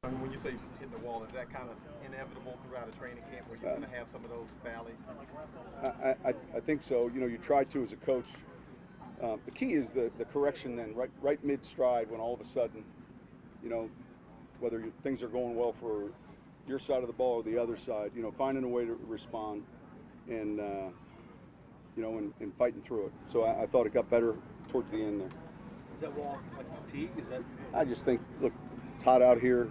And when you say hitting the wall, is that kind of inevitable throughout a training camp where you're going to have some of those valleys? I think so. You know, you try to as a coach. The key is the correction then, right mid stride, when all of a sudden, you know, whether things are going well for your side of the ball or the other side, you know, finding a way to respond and you know, and fighting through it. So I thought it got better towards the end there. Is that wall like fatigue? Is that? I just think, look, it's hot out here.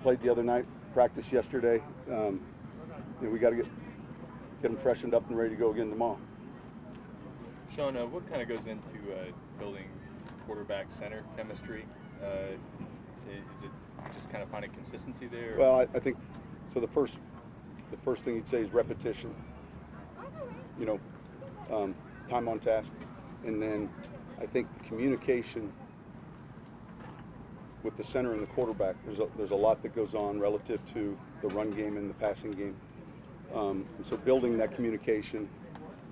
Played the other night, practiced yesterday. You know, we got to get them freshened up and ready to go again tomorrow. Sean, what kind of goes into building quarterback center chemistry? Is it just kind of finding consistency there? Well, I think so. The first thing you'd say is repetition. You know, time on task, and then I think the communication with the center and the quarterback. There's a lot that goes on relative to the run game and the passing game, and so building that communication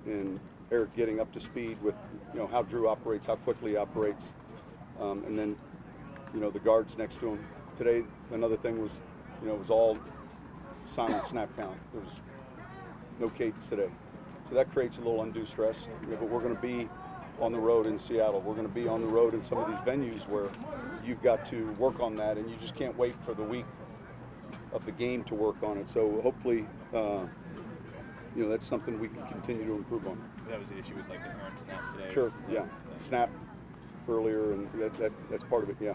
and Eric getting up to speed with, you know, how Drew operates, how quickly he operates, and then, you know, the guards next to him. Today, another thing was, you know, it was all silent snap count. There was no cadence today, so that creates a little undue stress. You know, but we're going to be on the road in Seattle. We're going to be on the road in some of these venues where you've got to work on that, and you just can't wait for the week of the game to work on it. So hopefully, you know, that's something we can continue to improve on. That was the issue with like the Aaron snap today. Sure, yeah. Snap earlier, and that's part of it, yeah.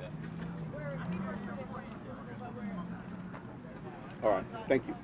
All right, thank you.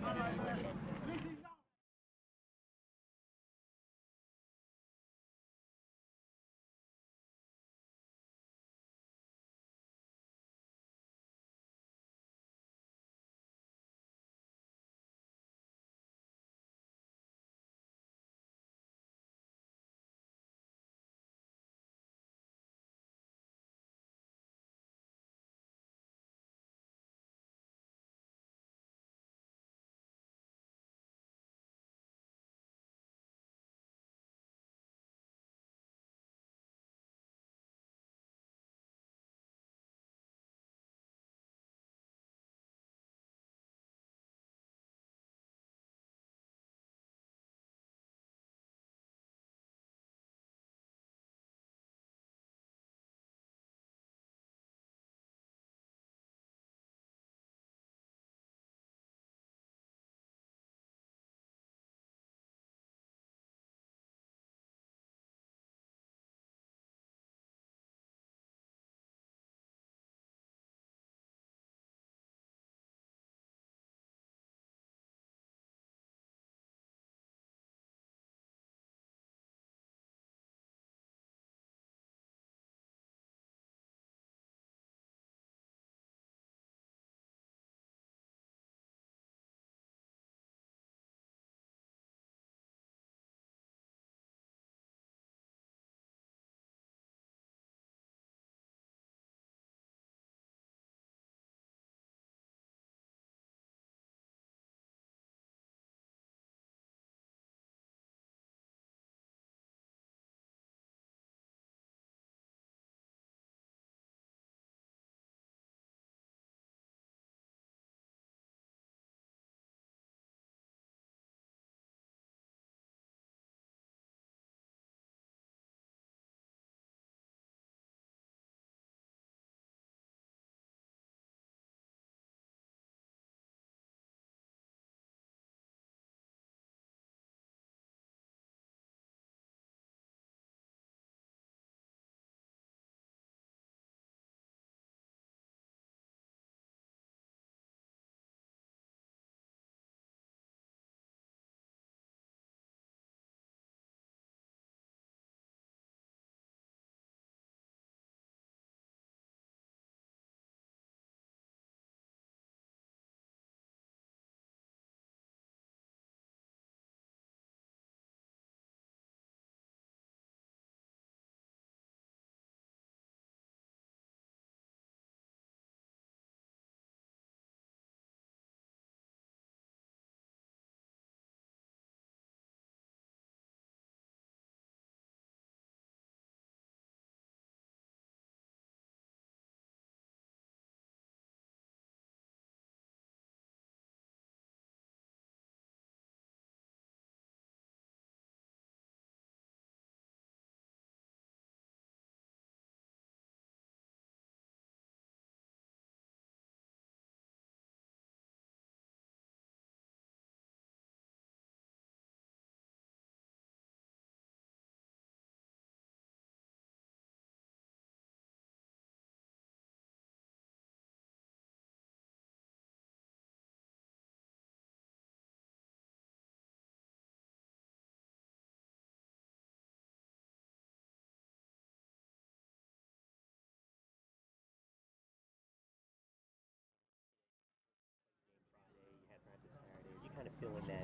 feeling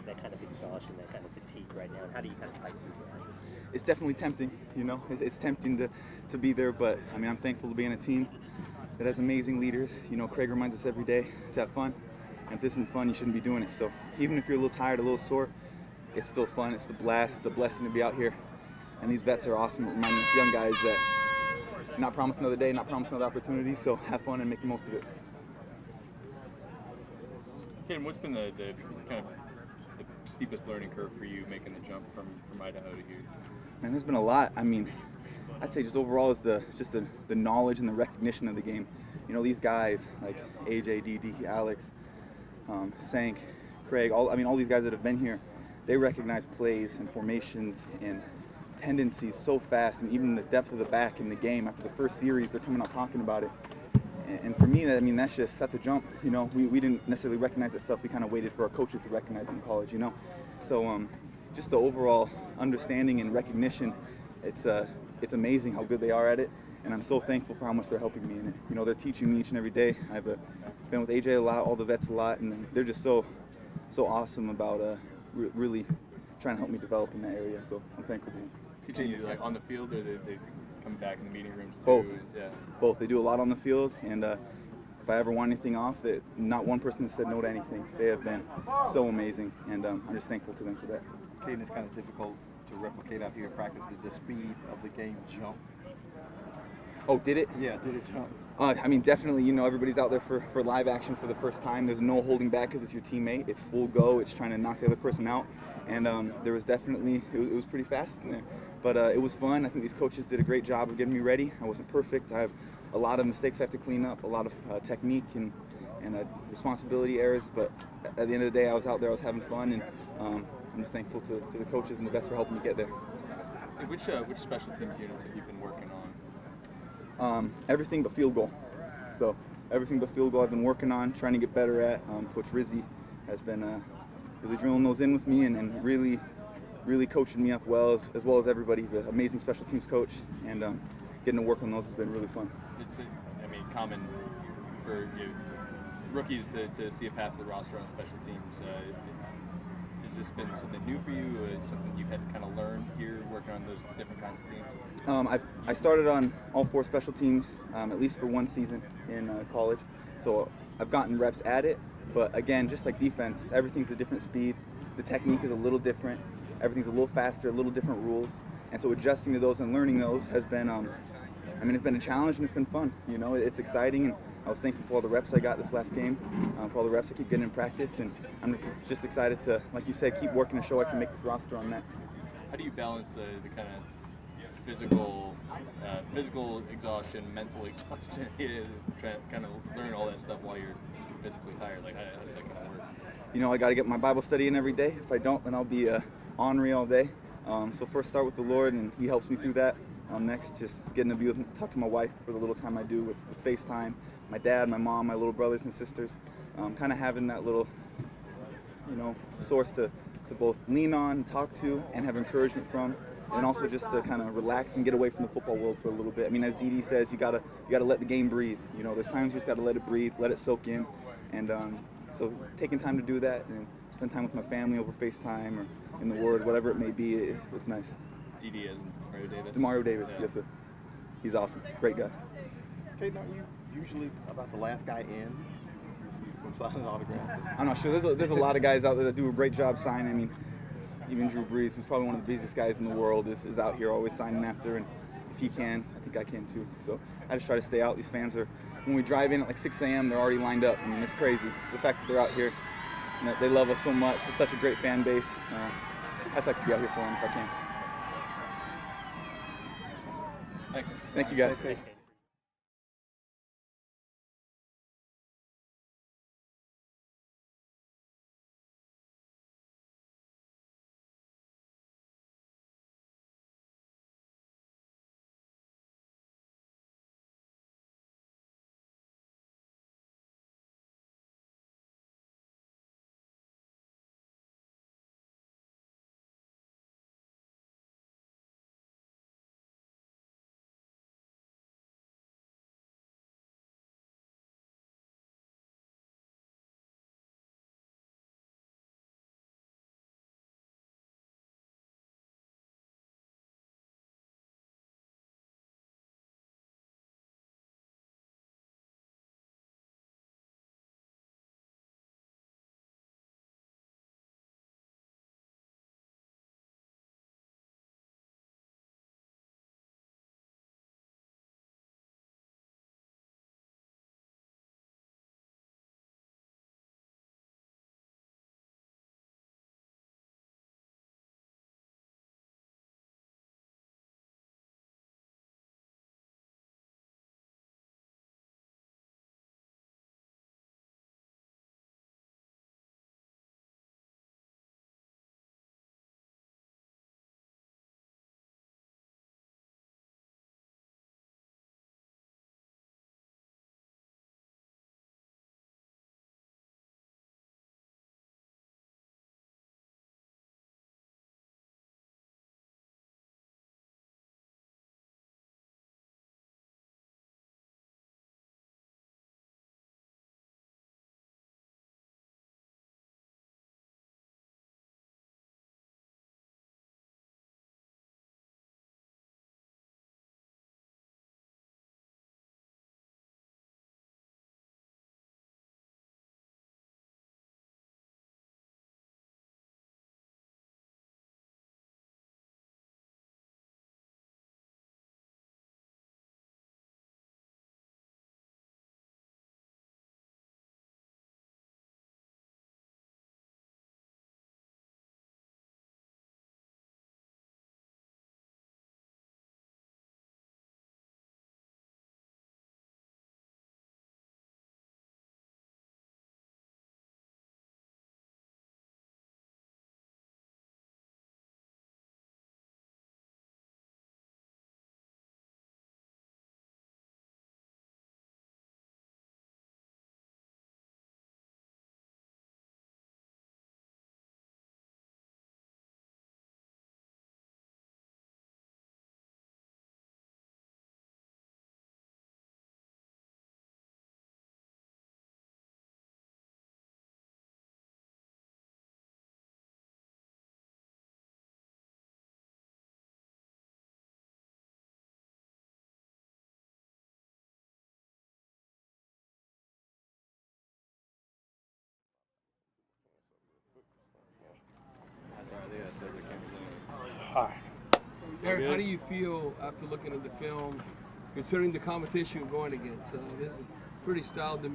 that kind of exhaustion, that kind of fatigue right now? And how do you kind of fight through that? It's definitely tempting, you know. It's tempting to be there, but I mean, I'm thankful to be on a team that has amazing leaders. You know, Craig reminds us every day to have fun. And if this isn't fun, you shouldn't be doing it. So even if you're a little tired, a little sore, it's still fun. It's a blast. It's a blessing to be out here. And these vets are awesome, reminding us young guys that not promised another day, not promised another opportunity. So have fun and make the most of it. Payton, what's been the kind of the steepest learning curve for you making the jump from Idaho to here? Man, there's been a lot. I mean, I'd say just overall is the knowledge and the recognition of the game. You know, these guys like AJ, DD, Alex, Sank, Craig, all these guys that have been here, they recognize plays and formations and tendencies so fast, and even the depth of the back in the game. After the first series, they're coming out talking about it. And for me, that's a jump. You know, we didn't necessarily recognize that stuff. We kind of waited for our coaches to recognize it in college, you know. So just the overall understanding and recognition, it's amazing how good they are at it. And I'm so thankful for how much they're helping me in it. You know, they're teaching me each and every day. I've been with AJ a lot, all the vets a lot, and they're just so awesome about really trying to help me develop in that area. So I'm thankful to them. Teaching you like on the field, or they come back in the meeting rooms too? Both. Yeah. Both. They do a lot on the field, and if I ever want anything off, that not one person has said no to anything. They have been so amazing, and I'm just thankful to them for that. Payton, it's kind of difficult to replicate out here in practice the speed of the game jump. Oh, did it? Yeah, did it jump? I mean, definitely, you know, everybody's out there for live action for the first time. There's no holding back because it's your teammate. It's full go. It's trying to knock the other person out. And there was definitely, it was pretty fast in there. But it was fun. I think these coaches did a great job of getting me ready. I wasn't perfect. I have a lot of mistakes I have to clean up, a lot of technique and responsibility errors. But at the end of the day, I was out there, I was having fun, and I'm just thankful to the coaches and the vets for helping me get there. Hey, which special teams units have you been working on? Everything but field goal. So everything but field goal I've been working on, trying to get better at. Coach Rizzi has been really drilling those in with me and really coaching me up well as everybody. He's an amazing special teams coach, and getting to work on those has been really fun. It's common for rookies to see a path to the roster on special teams. Has this been something new for you? Something you've had to kind of learn here, working on those different kinds of teams? I started on all 4 special teams, at least for 1 season in college. So I've gotten reps at it, but again, just like defense, everything's a different speed. The technique is a little different. Everything's a little faster, a little different rules. And so adjusting to those and learning those has been, it's been a challenge and it's been fun. You know, it's exciting, and I was thankful for all the reps I got this last game, for all the reps I keep getting in practice, and I'm just excited to, like you said, keep working to show I can make this roster on that. How do you balance the kind of physical exhaustion, mental exhaustion, trying to kind of learn all that stuff while you're physically tired? Like, how does that kind of work? You know, I got to get my Bible study in every day. If I don't, then I'll be ornery all day. So first start with the Lord, and He helps me through that. Next, just getting to be with, talk to my wife for the little time I do with FaceTime, my dad, my mom, my little brothers and sisters. Kind of having that little, source to both lean on, talk to, and have encouragement from, and also just to kind of relax and get away from the football world for a little bit. I mean, as DD says, you gotta let the game breathe. You know, there's times you just gotta let it breathe, let it soak in, and so taking time to do that and spend time with my family over FaceTime or in the Word, whatever it may be, it's nice. DD as in Demario Davis? Demario Davis, yeah. Yes sir. He's awesome, great guy. Payton, aren't you usually about the last guy in from signing autographs? I'm not sure. There's a lot of guys out there that do a great job signing. I mean, even Drew Brees, who's probably one of the busiest guys in the world, is out here always signing after, and if he can, I think I can too. So I just try to stay out. These fans are, when we drive in at like 6 a.m., they're already lined up. I mean, it's crazy. The fact that they're out here, they love us so much. It's such a great fan base. I just like to be out here for them if I can. Thanks. Thank you guys. Okay. They gotta set the cameras anyways. Hi. Eric, how do you feel after looking at the film, considering the competition you're going against? This is pretty stout, the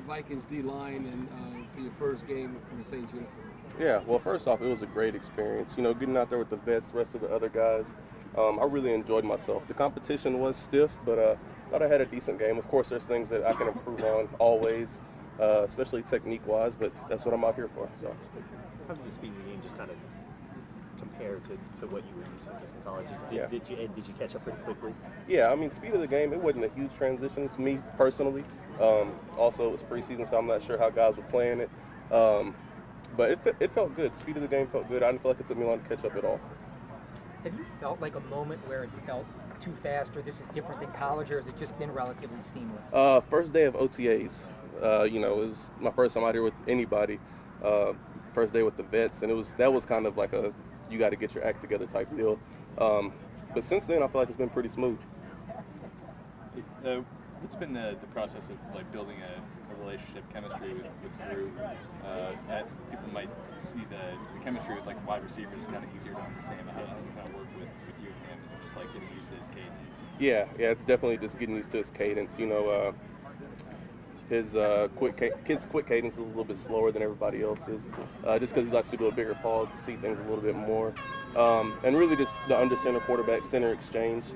Vikings D-line, and for your first game in the Saints uniform. Yeah, well, first off, it was a great experience. You know, getting out there with the vets, the rest of the other guys, I really enjoyed myself. The competition was stiff, but thought I had a decent game. Of course, there's things that I can improve on always, especially technique-wise, but that's what I'm out here for. So. How did the speed of the game just kind of compare to what you were used to in college? Yeah. Did you catch up pretty quickly? Yeah, I mean, speed of the game, it wasn't a huge transition to me personally. Also, it was preseason, so I'm not sure how guys were playing it. But it felt good. Speed of the game felt good. I didn't feel like it took me long to catch up at all. Have you felt like a moment where it felt too fast, or this is different than college, or has it just been relatively seamless? First day of OTAs. You know, it was my first time out here with anybody. First day with the vets, and that was kind of like a you got to get your act together type deal. But since then, I feel like it's been pretty smooth. What's been the process of like building a relationship, chemistry with Drew? People might see the chemistry with like wide receivers is kind of easier to understand. How does it kind of work with you and him? Is it just like getting used to his cadence? Yeah, it's definitely just getting used to his cadence. You know, his quick cadence is a little bit slower than everybody else's, just because he likes to do a bigger pause to see things a little bit more, and really just the under center quarterback center exchange.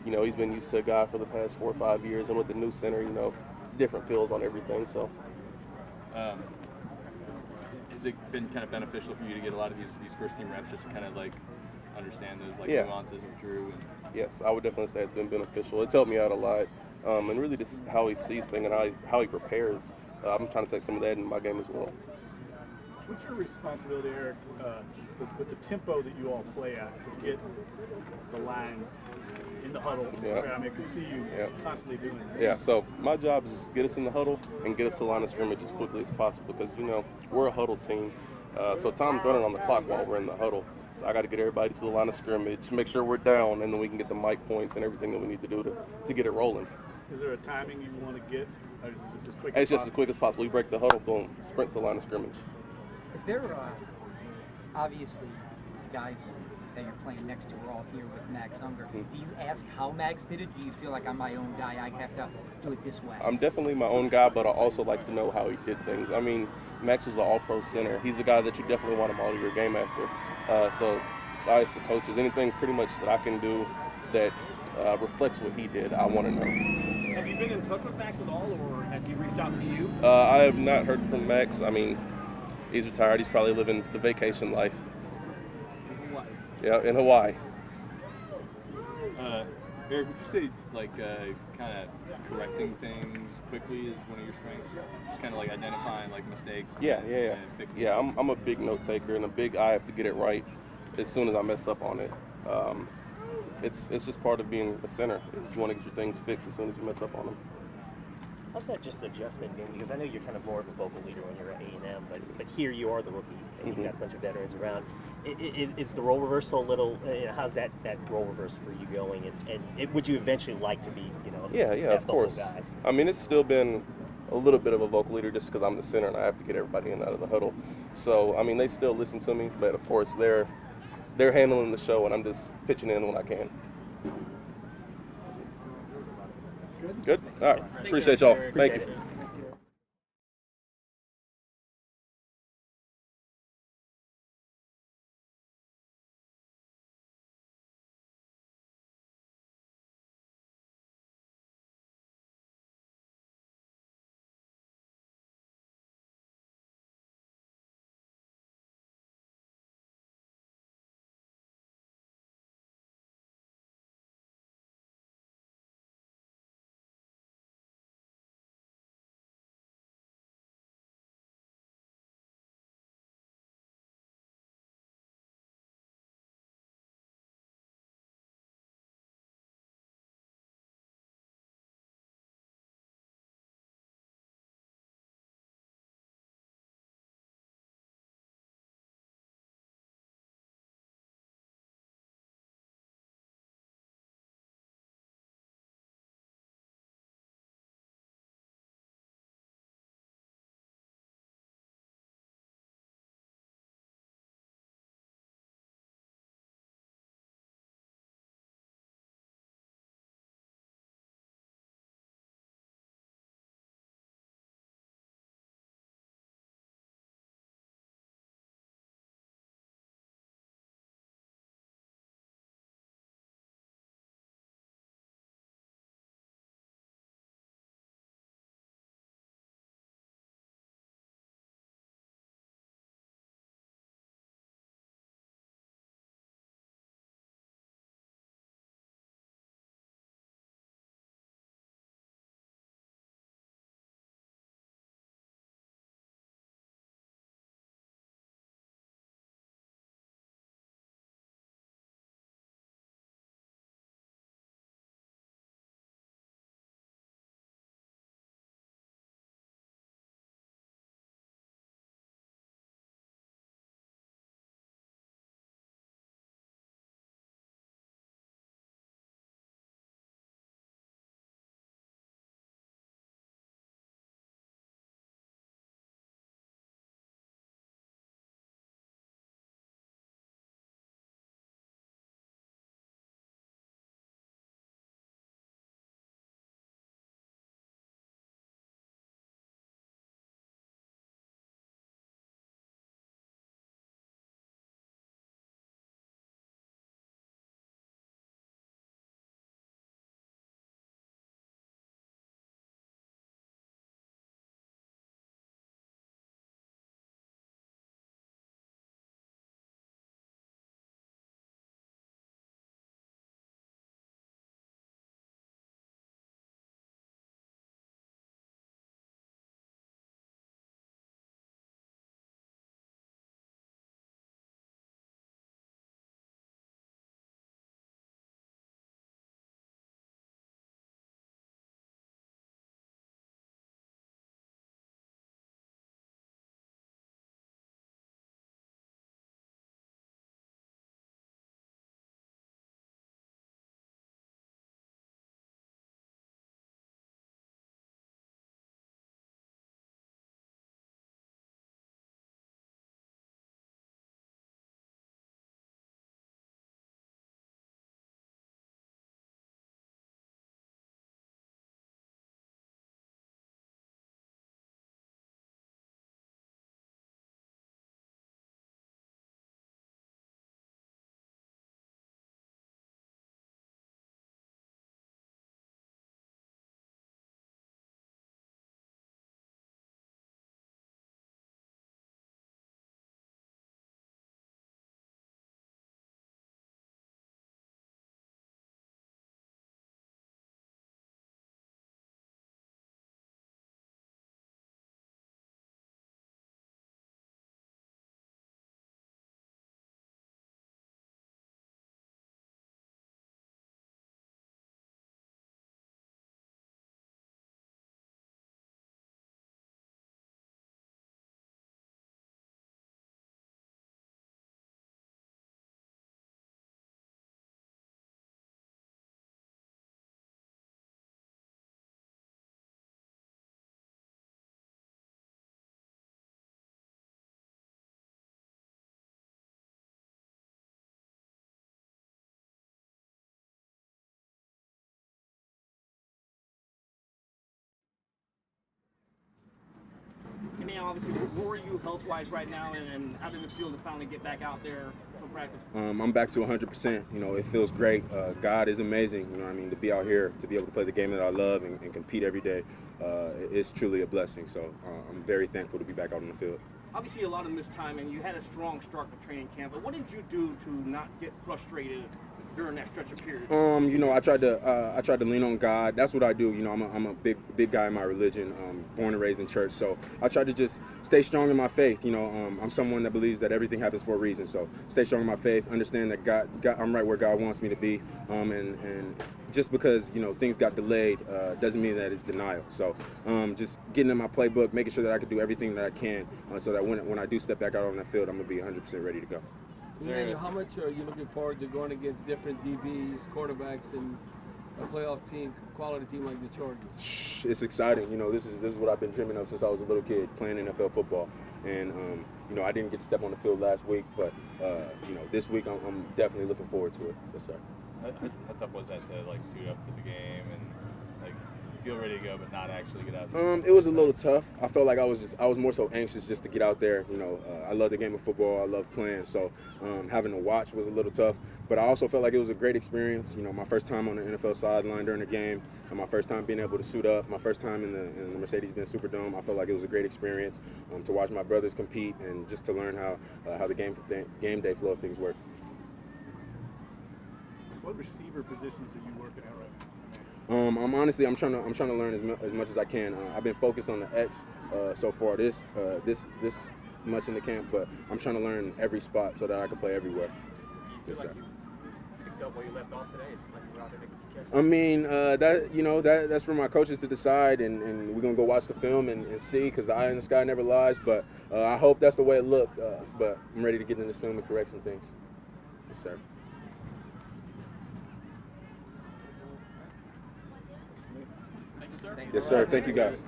You know, he's been used to a guy for the past 4 or 5 years, and with the new center, you know, it's different feels on everything. So, has it been kind of beneficial for you to get a lot of these first team reps just to kind of like understand those like Yeah. nuances of Drew? And yes, I would definitely say it's been beneficial. It's helped me out a lot, and really just how he sees things and how he prepares. I'm trying to take some of that in my game as well. What's your responsibility, Eric, with the tempo that you all play at to get the line in the huddle? Yeah. I mean, I can see you constantly doing that. Yeah, so my job is just get us in the huddle and get us to the line of scrimmage as quickly as possible because, you know, we're a huddle team. So time's running on the clock while we're in the huddle. So I got to get everybody to the line of scrimmage, make sure we're down, and then we can get the mic points and everything that we need to do to get it rolling. Is there a timing you want to get? Or is it just as quick And as it's just as possible? quick as possible. We break the huddle, boom, sprint to the line of scrimmage. Is there, obviously, the guys that you're playing next to are all here with Max Unger. Do you ask how Max did it? Do you feel like I'm my own guy, I have to do it this way? I'm definitely my own guy, but I also like to know how he did things. I mean, Max was an all-pro center. He's a guy that you definitely want to model your game after. So I ask the coaches, anything pretty much that I can do that reflects what he did, I want to know. Have you been in touch with Max at all, or has he reached out to you? I have not heard from Max. I mean, he's retired. He's probably living the vacation life. What? Yeah, in Hawaii. Eric, would you say like kind of correcting things quickly is one of your strengths? Just kind of like identifying like mistakes. Yeah. And fixing Yeah, them? I'm a big note taker and I have to get it right as soon as I mess up on it. It's just part of being a center. Is you want to get your things fixed as soon as you mess up on them. How's that just an adjustment been? Because I know you're kind of more of a vocal leader when you're at A&M, but here you are the rookie, and you've got a bunch of veterans around. It's the role reversal a little. How's that role reverse for you going? And would you eventually like to be, you know, Yeah, that of vocal course. guy? I mean, it's still been a little bit of a vocal leader just because I'm the center and I have to get everybody in and out of the huddle. So, I mean, they still listen to me, but of course they're handling the show and I'm just pitching in when I can. Good? All right. Appreciate y'all. Thank you. obviously, where are you health-wise right now, and how does it feel to finally get back out there for practice? I'm back to 100%. You know, it feels great. God is amazing. You know what I mean? To be out here, to be able to play the game that I love and compete every day, it's truly a blessing. So I'm very thankful to be back out on the field. Obviously, a lot of missed time, and you had a strong start to training camp. But what did you do to not get frustrated during that stretch of period? You know, I tried to lean on God. That's what I do. You know, I'm a big guy in my religion. Born and raised in church, so I try to just stay strong in my faith. You know, I'm someone that believes that everything happens for a reason. So stay strong in my faith. Understand that God I'm right where God wants me to be. And just because, you know, things got delayed doesn't mean that it's denial. So just getting in my playbook, making sure that I can do everything that I can, so that when I do step back out on that field, I'm gonna be 100% ready to go. Emmanuel, how much are you looking forward to going against different DBs, quarterbacks, and a playoff team, quality team like the Chargers? It's exciting. You know, this is what I've been dreaming of since I was a little kid, playing NFL football. And you know, I didn't get to step on the field last week, but you know, this week I'm definitely looking forward to it. Yes, sir. How tough was that to like suit up for the game and like feel ready to go but not actually get out? It was a little tough. I felt like I was more so anxious just to get out there. You know, I love the game of football. I love playing. So having to watch was a little tough. But I also felt like it was a great experience. You know, my first time on the NFL sideline during the game, and my first time being able to suit up, my first time in the Mercedes-Benz Superdome. I felt like it was a great experience to watch my brothers compete and just to learn how the game day flow of things work. What receiver positions are you working at right now? I'm trying to learn as much as I can. I've been focused on the X so far this much in the camp, but I'm trying to learn every spot so that I can play everywhere. You feel like you picked up where you left off today? It seemed like you were out there making a catch. I mean, that's for my coaches to decide, and we're gonna go watch the film and see, because the eye in the sky never lies. But I hope that's the way it looked. But I'm ready to get in this film and correct some things. Yes, sir. Thank you, sir. Yes, sir. Thank you, guys.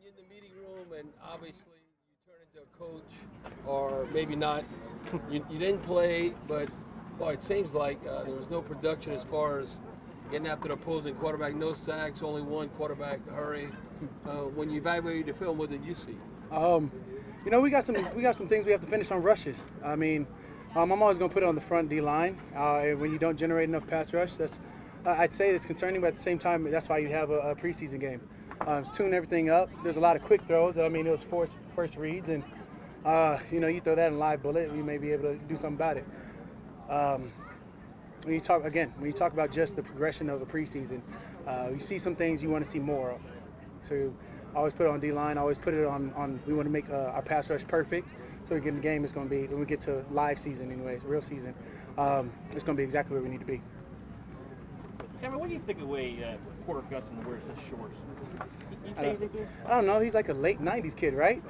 you're in the meeting room and obviously you turn into a coach, or maybe not, you didn't play, but boy, it seems like there was no production as far as getting after the opposing quarterback, no sacks, only one quarterback hurry. When you evaluated the film, what did you see? You know, we got some things we have to finish on rushes. I mean, I'm always going to put it on the front D line. When you don't generate enough pass rush, that's I'd say it's concerning, but at the same time, that's why you have a preseason game. It's tune everything up. There's a lot of quick throws. I mean, it was first reads, and you know, you throw that in live bullet, you may be able to do something about it. When you talk about just the progression of the preseason, you see some things you want to see more of. So I always put it on D-line. I always put it on we want to make our pass rush perfect. So we get in the game, it's going to be, when we get to live season anyways, real season, it's going to be exactly where we need to be. Cameron, what do you think of the way Porter Gustin wears his shorts? You say anything to him? I don't know. He's like a late 90s kid, right?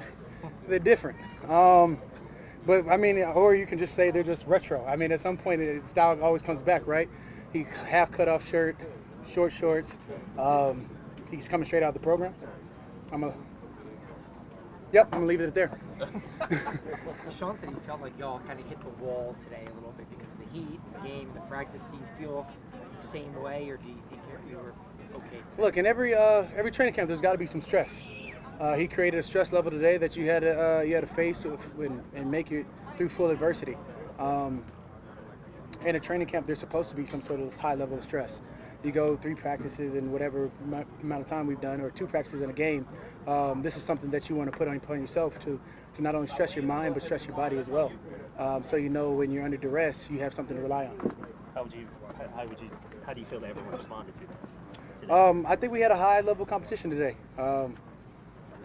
They're different. But, I mean, or you can just say they're just retro. I mean, at some point, style always comes back, right? He half cut off shirt, short shorts. He's coming straight out of the program. I'm going to leave it there. Sean said he felt like y'all kind of hit the wall today a little bit because of the heat, the game, the practice. Do you feel the same way, or do you think you were okay today? Look, in every training camp, there's got to be some stress. He created a stress level today that you had to face and make it through full adversity. In a training camp, there's supposed to be some sort of high level of stress. You go 3 practices in whatever amount of time we've done, or 2 practices in a game. This is something that you want to put on yourself to not only stress your mind but stress your body as well. So you know when you're under duress, you have something to rely on. How do you feel that everyone responded to that? I think we had a high level competition today.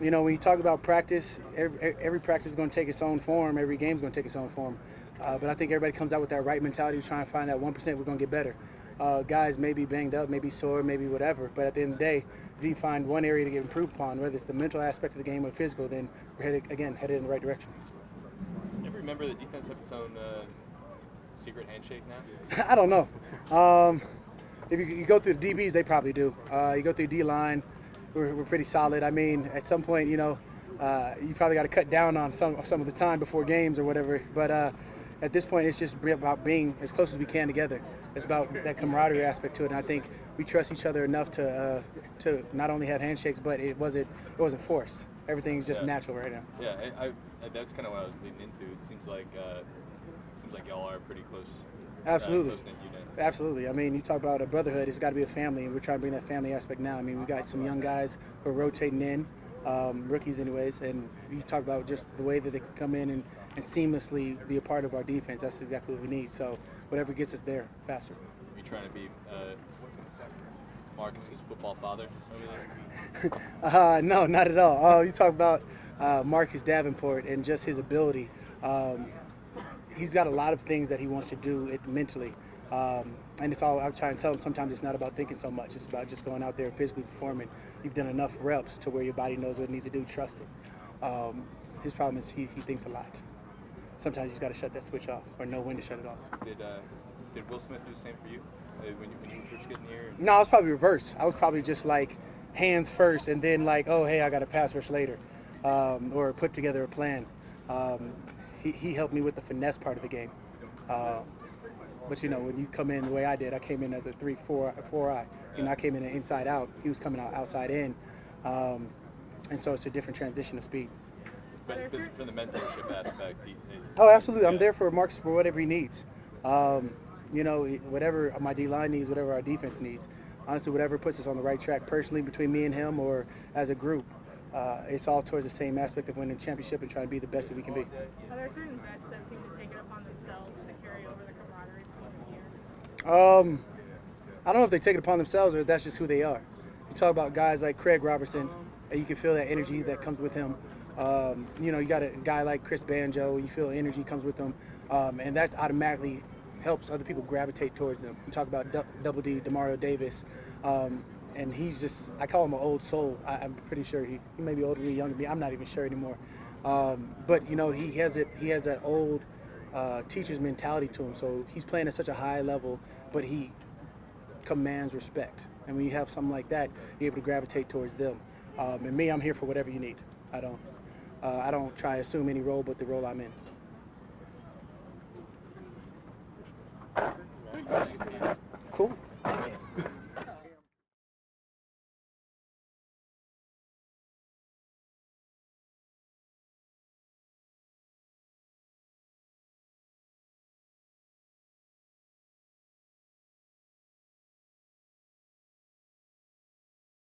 You know, when you talk about practice, every practice is going to take its own form. Every game is going to take its own form. But I think everybody comes out with that right mentality, trying to find that 1% we're going to get better. Guys may be banged up, maybe sore, maybe whatever. But at the end of the day, if you find one area to get improved upon, whether it's the mental aspect of the game or physical, then we're headed in the right direction. Does every member of the defense have its own secret handshake now? I don't know. If you go through the DBs, they probably do. You go through D-line, we're pretty solid. I mean, at some point, you know, you probably got to cut down on some of the time before games or whatever. But at this point, it's just about being as close as we can together. It's about that camaraderie aspect to it, and I think we trust each other enough to not only have handshakes, but it wasn't forced. Everything's just natural right now. Yeah, that's kind of what I was leading into. It seems like y'all are pretty close. Absolutely. Close-knit unit. Absolutely. I mean, you talk about a brotherhood, it's got to be a family, and we're trying to bring that family aspect now. I mean, we got some young guys who are rotating in, rookies anyways, and you talk about just the way that they can come in and seamlessly be a part of our defense. That's exactly what we need. So whatever gets us there faster. You trying to be Marcus's football father over there? No, not at all. You talk about Marcus Davenport and just his ability. He's got a lot of things that he wants to do mentally. And it's all, I'm trying to tell him, sometimes it's not about thinking so much. It's about just going out there and physically performing. You've done enough reps to where your body knows what it needs to do. Trust it. His problem is he thinks a lot. Sometimes you just got to shut that switch off or know when to shut it off. Did Will Smith do the same for you when you were first getting here? No, I was probably reverse. I was probably just like hands first and then like, oh, hey, I got to pass rush later, or put together a plan. He helped me with the finesse part of the game. But, you know, when you come in the way I did, I came in as a 3-4-eye. You know, I came in an inside out. He was coming out outside in. And so it's a different transition of speed. But for the mentorship aspect, oh, absolutely. I'm there for Marcus for whatever he needs. You know, whatever my D-line needs, whatever our defense needs. Honestly, whatever puts us on the right track personally between me and him or as a group. It's all towards the same aspect of winning a championship and trying to be the best that we can be. Are there certain vets that seem to take it upon themselves to carry over the camaraderie from the year? I don't know if they take it upon themselves or that's just who they are. You talk about guys like Craig Robertson, and you can feel that energy that comes with him. You know, you got a guy like Chris Banjo, you feel energy comes with them, and that automatically helps other people gravitate towards them. You talk about Double D, Demario Davis, and he's just, I call him an old soul. I'm pretty sure he may be older than me, younger than me. I'm not even sure anymore. But, you know, he has that old teacher's mentality to him. So he's playing at such a high level, but he commands respect. And when you have something like that, you're able to gravitate towards them. And me, I'm here for whatever you need. I don't try to assume any role but the role I'm in. Cool.